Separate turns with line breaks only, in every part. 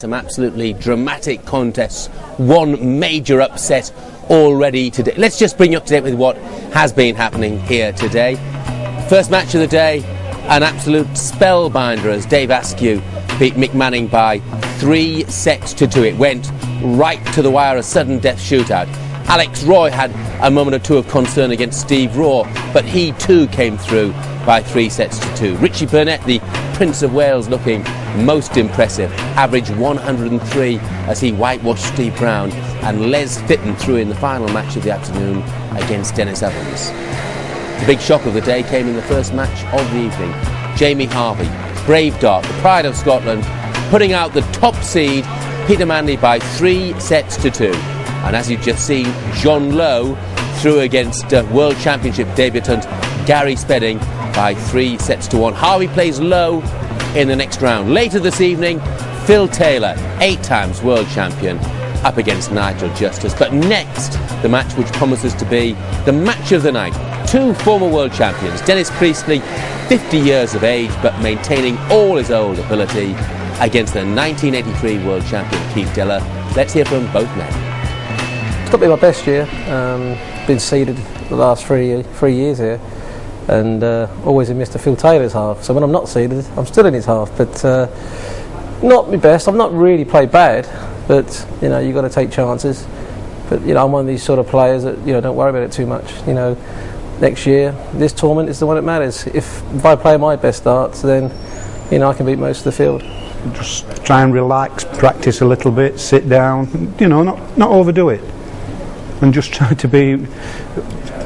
Some absolutely dramatic contests, one major upset already today. Let's just bring you up to date with what has been happening here today. First match of the day, an absolute spellbinder as Dave Askew beat Mick Manning by 3-2. It went right to the wire, a sudden death shootout. Alex Roy had a moment or two of concern against Steve Raw, but he too came through by 3-2. Richie Burnett, the Prince of Wales, looking most impressive, averaged 103 as he whitewashed Steve Brown, and Les Fitton threw in the final match of the afternoon against Dennis Evans. The big shock of the day came in the first match of the evening. Jamie Harvey, brave dart, the pride of Scotland, putting out the top seed Peter Manley by 3-2. And as you've just seen, John Lowe threw against World Championship debutant Gary Spedding by 3-1. Harvey plays Lowe in the next round. Later this evening, Phil Taylor, 8 times world champion, up against Nigel Justice. But next, the match which promises to be the match of the night. Two former world champions, Dennis Priestley, 50 years of age but maintaining all his old ability, against the 1983 world champion Keith Deller. Let's hear from both men.
It's got to be my best year. Been seeded the last three years here, and always in Mr. Phil Taylor's half. So when I'm not seeded, I'm still in his half. But not my best. I've not really played bad, but you know, you've got to take chances. But you know, I'm one of these sort of players that don't worry about it too much. You know, next year this tournament is the one that matters. If I play my best darts, then I can beat most of the field.
Just try and relax, practice a little bit, sit down. Not overdo it. And just try to be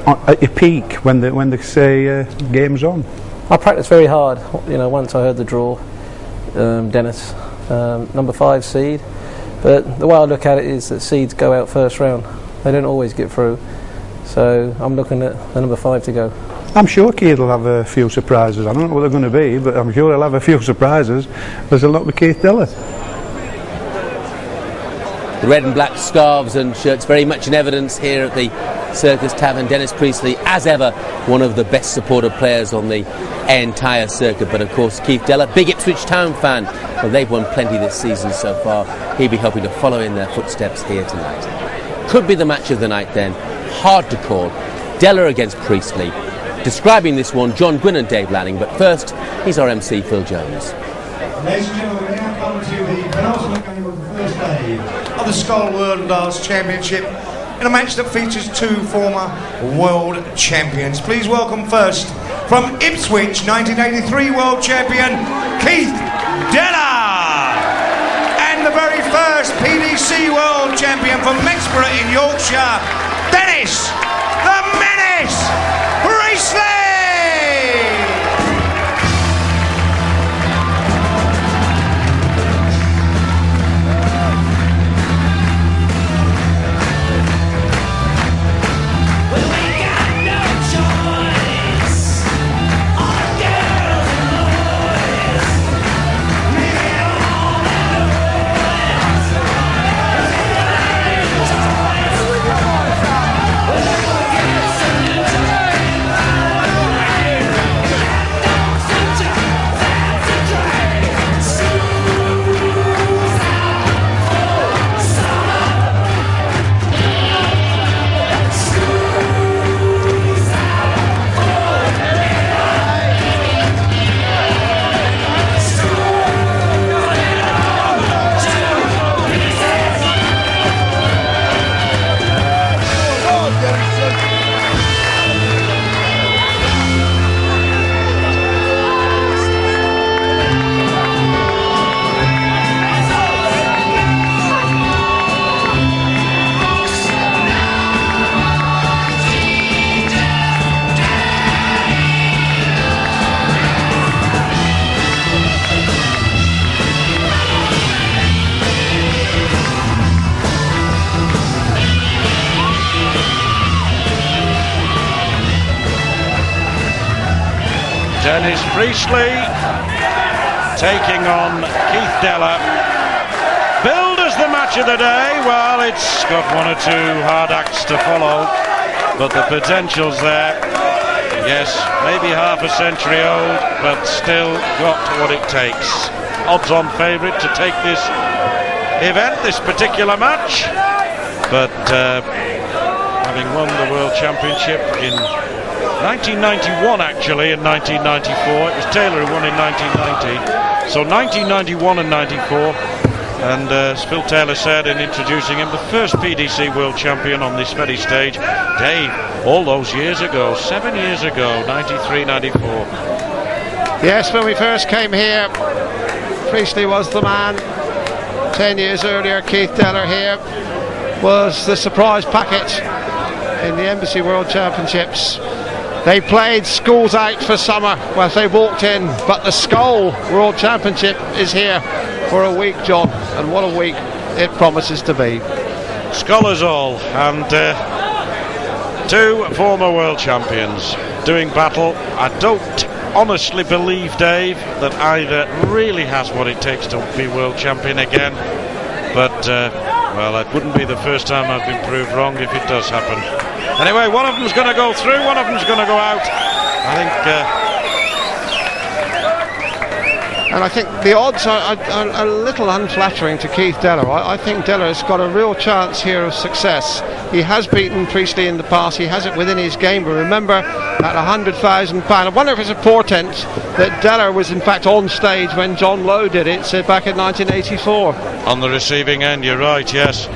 at your peak when they say game's on. I
practiced very hard. Once I heard the draw, Dennis, number 5 seed. But the way I look at it is that seeds go out first round. They don't always get through. So I'm looking at the number 5 to go.
I'm sure Keith will have a few surprises. I don't know what they're going to be, but I'm sure he'll have a few surprises. There's a lot with Keith Deller.
The red and black scarves and shirts very much in evidence here at the Circus Tavern. Dennis Priestley, as ever, one of the best supported players on the entire circuit. But of course, Keith Deller, big Ipswich Town fan. Well, they've won plenty this season so far. He'll be hoping to follow in their footsteps here tonight. Could be the match of the night then. Hard to call. Deller against Priestley. Describing this one, John Gwynn and Dave Lanning. But first, he's our MC, Phil Jones.
Ladies and gentlemen, we now come to the penultimate game of the first day of the Scotland World Darts Championship, in a match that features 2 former world champions. Please welcome first, from Ipswich, 1983 world champion Keith Deller, and the very first PDC world champion from Mexborough in Yorkshire, Dennis the Menace Priestley!
Dennis Priestley taking on Keith Deller. Billed as the match of the day. Well, it's got 1 or 2 hard acts to follow, but the potential's there. Yes, maybe half a century old, but still got what it takes. Odds-on favourite to take this event, this particular match, but having won the World Championship in 1991, actually, in 1994. It was Taylor who won in 1990. So 1991 and 94. And as Phil Taylor said in introducing him, the first PDC World Champion on this very stage. Dave, all those years ago, 7 years ago, 93, 94.
Yes, when we first came here, Priestley was the man. 10 years earlier, Keith Deller here was the surprise packet in the Embassy World Championships. They played schools out for summer as they walked in, but the Skull World Championship is here for a week, John, and what a week it promises to be.
Scholars all, and two former world champions doing battle. I don't honestly believe, Dave, that either really has what it takes to be world champion again, but well, it wouldn't be the first time I've been proved wrong if it does happen. Anyway, one of them's going to go through, one of them's going to go out.
And I think the odds are a little unflattering to Keith Deller. I think Deller's got a real chance here of success. He has beaten Priestley in the past. He has it within his game. But remember, at £100,000, I wonder if it's a portent that Deller was in fact on stage when John Lowe did it, back in 1984.
On the receiving end, you're right, yes.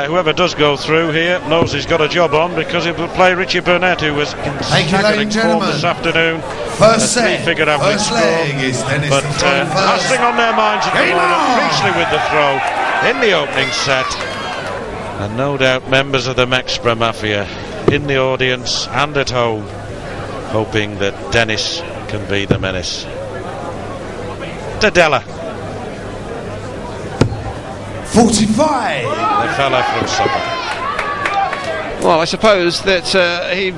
Whoever does go through here knows he's got a job on, because he will play Richie Burnett, who was in staggering form this afternoon.
First set,
Figured
first leg is Dennis.
But last thing on their minds at the moment, Priestley with the throw in the opening set. And no doubt members of the Mexborough Mafia in the audience and at home, hoping that Dennis can be the menace. To Deller.
45.
The fella from Suffolk.
Well, I suppose that he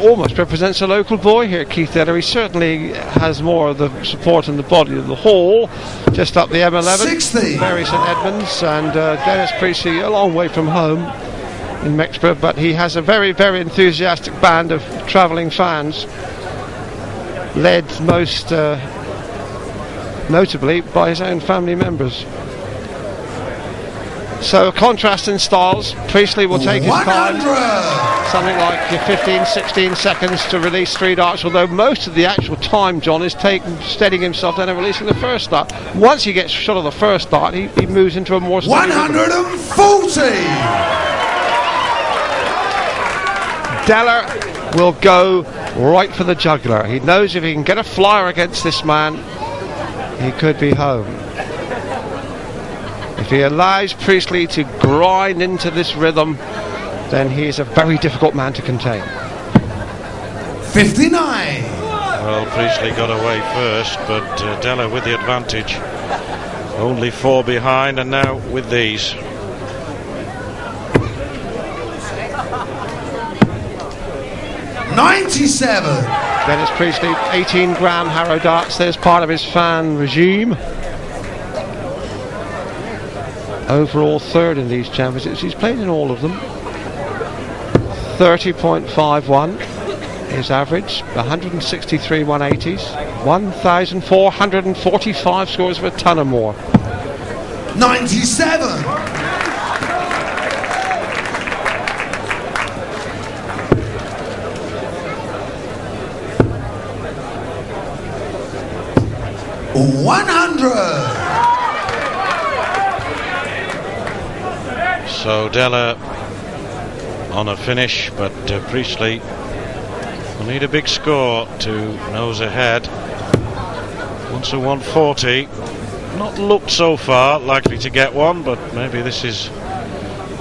almost represents a local boy here, Keith Deller. He certainly has more of the support in the body of the hall, just up the M11,
60.
Mary St Edmunds, and Dennis Priestley, a long way from home in Mexborough, but he has a very, very enthusiastic band of travelling fans, led most notably by his own family members. So a contrast in styles. Priestley will take his time, something like 15-16 seconds to release three darts, although most of the actual time, John, is taken steadying himself then and releasing the first dart. Once he gets shot of the first dart, he moves into a more steady
140.
Deller will go right for the jugular. He knows if he can get a flyer against this man, he could be home. If he allows Priestley to grind into this rhythm, then he is a very difficult man to contain.
59.
Well, Priestley got away first, but Deller with the advantage. Only 4 behind, and now with these.
$97.
Dennis Priestley, 18-gram Harrow darts. There's part of his fan regime. Overall third in these championships. He's played in all of them. 30.51 his average. 163 180s. 1,445 scores of a ton or more.
97. $100.
So Deller on a finish, but Priestley will need a big score to nose ahead. Wants a 140. Not looked so far likely to get one, but maybe this is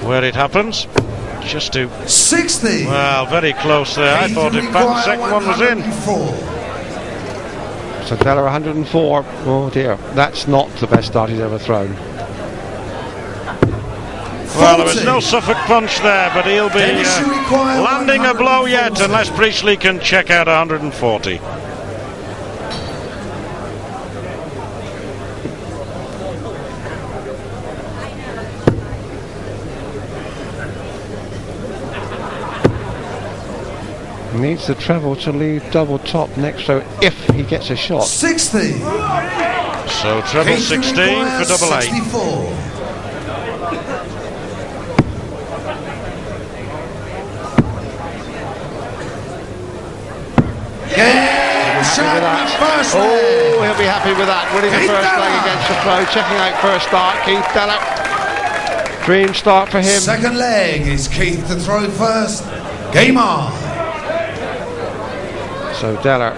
where it happens. Just to
60.
Well, very close there. I thought in fact the second one was in.
So Deller 104. Oh dear, that's not the best dart he's ever thrown.
Well, there was no Suffolk punch there, but he'll be landing a blow yet, unless Priestley can check out 140.
Needs the treble to leave double top next, so if he gets a shot.
60.
So treble 16 for double 8.
64.
Oh, he'll be happy with that. Winning the first leg against the throw. Checking out first start. Keith Deller. Dream start for him.
Second leg is Keith to throw first. Game on.
So Deller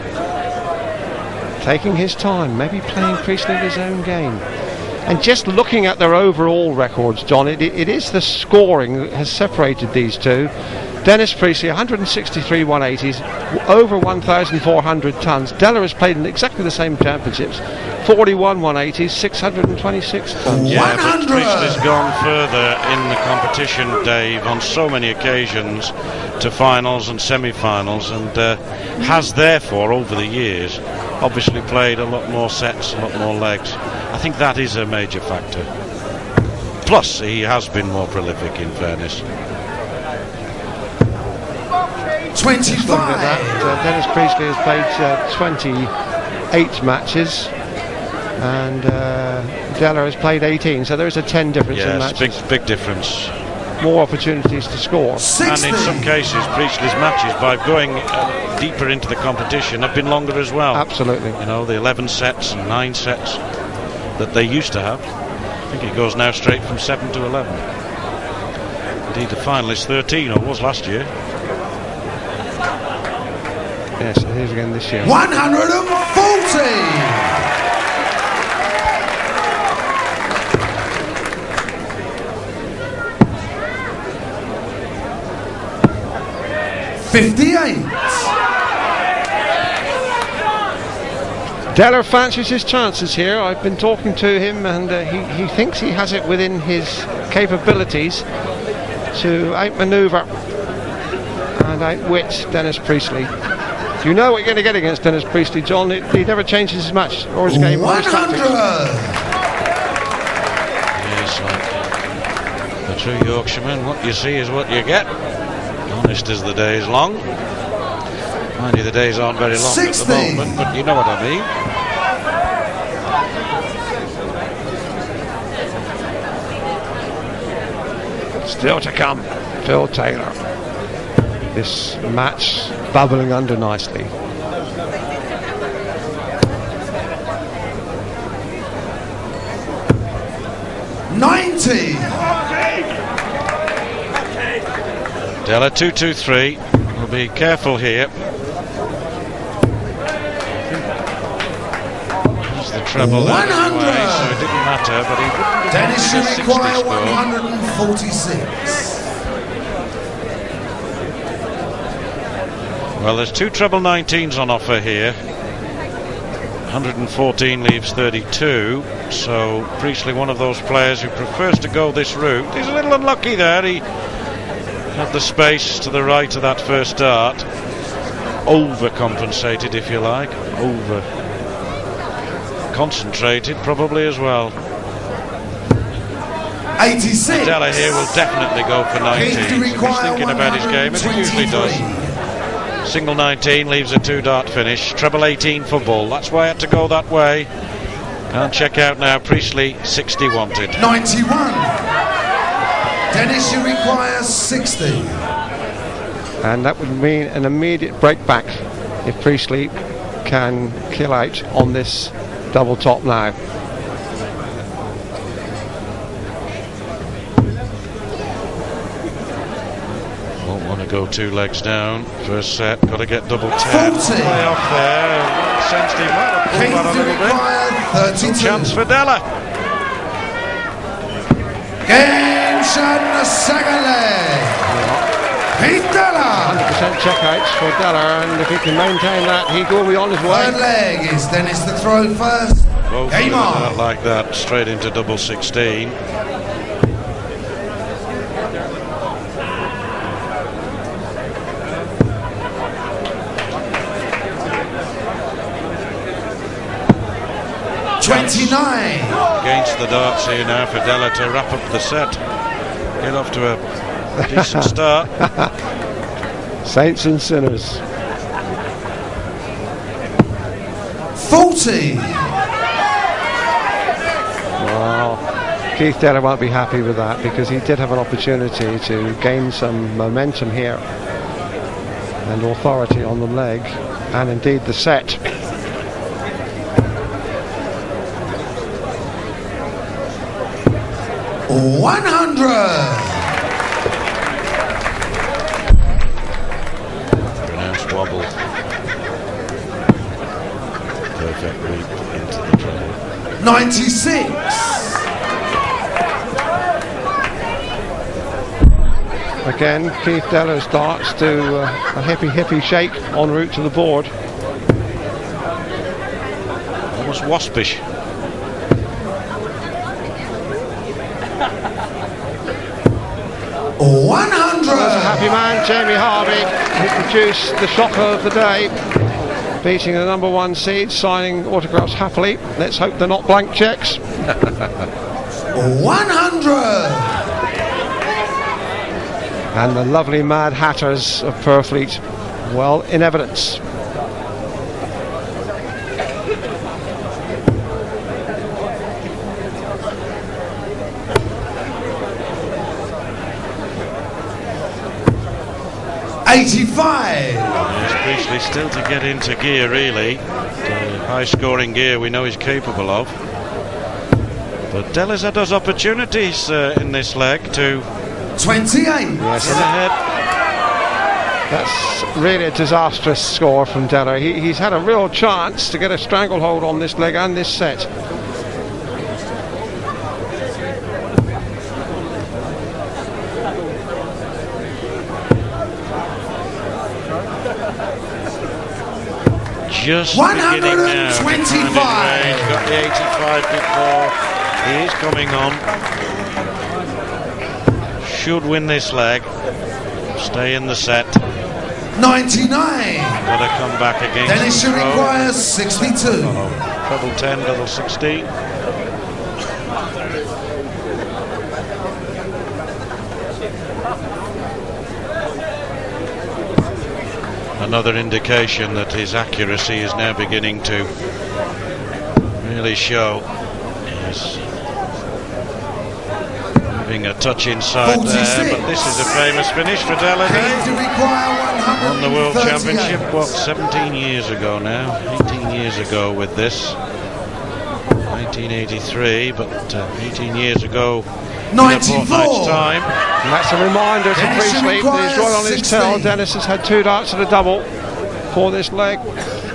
taking his time, maybe playing Priestley his own game. And just looking at their overall records, John, it is the scoring that has separated these two. Dennis Priestley, 163 180s, over 1,400 tons. Deller has played in exactly the same championships, 41 180s, 626 tons.
Yeah, but Priestley's gone further in the competition, Dave, on so many occasions to finals and semi-finals, and has therefore, over the years, obviously played a lot more sets, a lot more legs. I think that is a major factor. Plus, he has been more prolific, in fairness.
25.
Dennis Priestley has played 28 matches, and Deller has played 18, so there is a 10 difference in matches.
Yes, big difference.
More opportunities to score.
60.
And in some cases, Priestley's matches, by going deeper into the competition, have been longer as well.
Absolutely.
You know, the 11 sets and 9 sets that they used to have. I think it goes now straight from 7 to 11. Indeed, the final is 13, or was last year.
Yes, it is again this year.
140.
Deller fancies his chances here. I've been talking to him, and he thinks he has it within his capabilities to outmaneuver and outwit Dennis Priestley. You know what you're going to get against Dennis Priestley, John. He never changes his match or his game or his tactics.
Yes, like the true Yorkshireman, what you see is what you get. Honest as the day is long. Mind you, the days aren't very long
60.
at the moment, but you know what I mean.
Still to come, Phil Taylor. This match bubbling under nicely.
Deller 2-2-3. We'll be careful here. There's the treble there anyway, so it didn't matter, but he wouldn't
Dennis
have
should
wanted a 60
require
score.
146.
Well, there's 2 treble 19s on offer here. 114 leaves 32, so Priestley, one of those players who prefers to go this route. He's a little unlucky there. He had the space to the right of that first dart. Overcompensated, if you like. Over concentrated, probably as well.
86.
Deller here will definitely go for 19. He's thinking about his game, and he usually does. Single 19 leaves a 2-dart finish. Treble 18 for Bull. That's why I had to go that way. And check out now. Priestley 60 wanted.
91. Dennis, you require 60.
And that would mean an immediate break back if Priestley can kill out on this double top now.
Won't want to go 2 legs down. First set, got to get double 10.
40.
Way off there. Sensed he might have pulled that a little bit.
32.
Chance for Deller.
Game shot in the second leg. Keith Deller.
100% checkouts for Deller, and if he can maintain that, he will be on his way.
Third leg is Dennis to throw first.
Both
Game
of them
on.
out like that, straight into double 16. Against the darts here now for Deller to wrap up the set. Get off to a decent start.
Saints and sinners.
40.
Wow. Keith Deller won't be happy with that, because he did have an opportunity to gain some momentum here and authority on the leg, and indeed the set.
Pronounced wobble. Perfect leap into the treble.
96.
Again, Keith Deller starts to a hippy shake en route to the board.
Almost waspish.
There's a happy man, Jamie Harvey, who produced the shocker of the day, beating the number 1 seed, signing autographs happily. Let's hope they're not blank checks.
100.
And the lovely Mad Hatters of Purfleet, well, in evidence.
Yes, Priestley still to get into gear, really. The high scoring gear we know he's capable of. But Deller's had those opportunities in this leg to
28.
Yes,
get ahead.
that's really a disastrous score from Deller. He's had a real chance to get a stranglehold on this leg and this set.
Just beginning now.
125.
He's got the 85 before. He is coming on. Should win this leg. Stay in the set.
99.
Got to come back against
Dennis
the throw.
requires 62.
Treble 10, double 16. Another indication that his accuracy is now beginning to really show. He's moving a touch inside
46.
there, but this is a famous finish for Deller. Won the World Championship, what, 17 years ago now, 18 years ago with this, 1983, but 18 years ago in a fortnight's time.
And that's a reminder to Priestley that he's right on his tail. Dennis has had 2 darts at a double for this leg.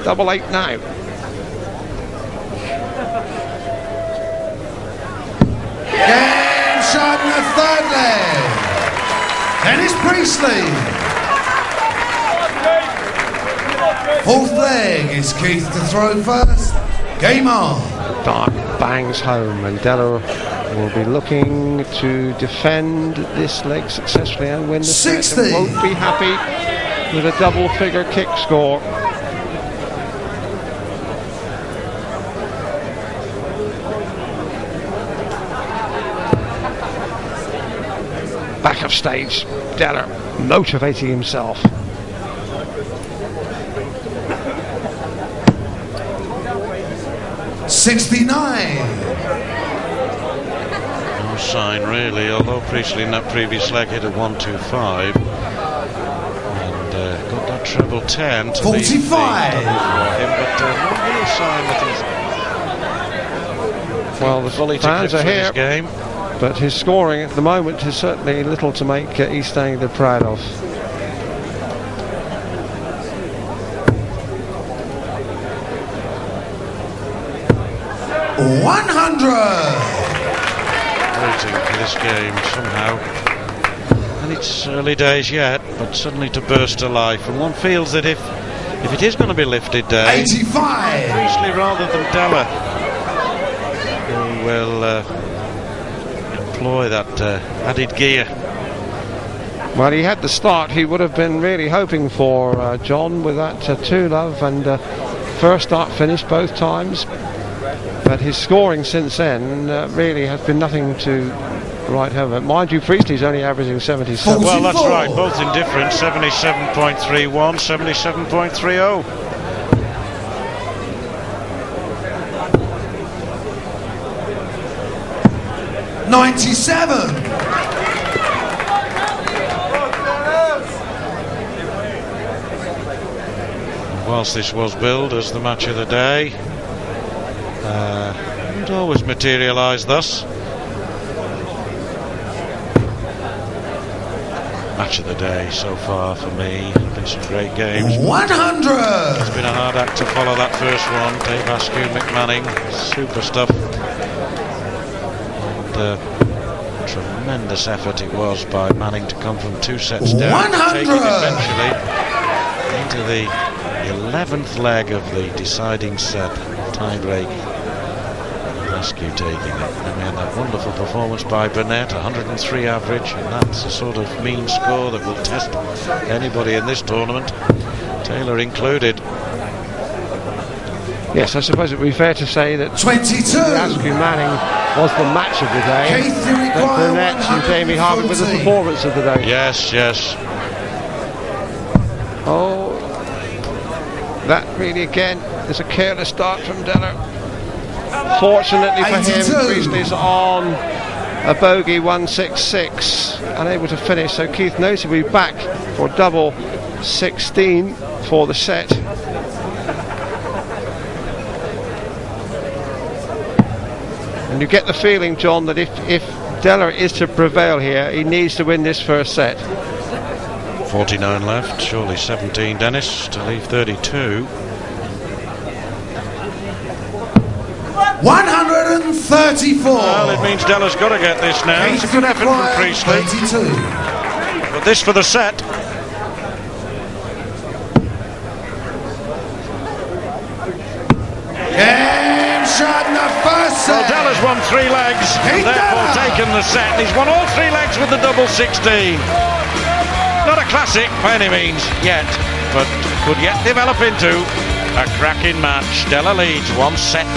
Double 8 now.
Game shot in the third leg. Dennis Priestley. Fourth leg is Keith to throw first. Game on.
Dart bangs home, and Deller will be looking to defend this leg successfully and win the set,
60.
and won't be happy with a double figure kick score. Back of stage, Deller motivating himself.
No sign really, although Priestley in that previous leg hit a 125 and got that treble 10 to
45
leave the double for him, but no real sign that he's
Well, the
fully
fans
to
are
grips with
here,
his game.
but his scoring at the moment is certainly little to make East Anglia proud of.
Waiting for this game somehow, and it's early days yet, but suddenly to burst to life, and one feels that if it is going to be lifted day,
85.
Priestley rather than Deller who will employ that added gear.
Well, he had the start he would have been really hoping for, John, with that 2-love and first start finish both times. But his scoring since then really has been nothing to write home about. Mind you, Priestley's only averaging 77.
Well, that's right, both indifferent, 77.31, 77.30.
97.
Whilst this was billed as the match of the day, it always materialised thus. Match of the day so far for me. Been some great games.
100.
It's been a hard act to follow that first one. Dave Askew, McManning, super stuff. And tremendous effort it was by Manning to come from 2 sets down,
100.
taking eventually into the 11th leg of the deciding set, tie-break. Askew taking it. And then that wonderful performance by Burnett, 103 average, and that's the sort of mean score that will test anybody in this tournament, Taylor included.
Yes, I suppose it would be fair to say that
22.
Askew Manning was the match of the day. But Burnett and Jamie Harvey was the performance of the day.
Yes, yes.
Oh, that really again is a careless start from Deller. Fortunately for him,
82.
Priestley's on a bogey 166, unable to finish. So Keith knows he'll be back for double 16 for the set. And you get the feeling, John, that if Deller is to prevail here, he needs to win this first set.
49 left, surely 17, Dennis, to leave 32.
134.
Well, it means Deller's got to get this now. It's a good effort from Priestley.
32.
But this for the set.
Game shot in the first set.
Well, Deller's won 3 legs, and therefore taken the set. He's won all 3 legs with the double 16. Not a classic by any means yet, but could yet develop into a cracking match. Deller leads 1-0.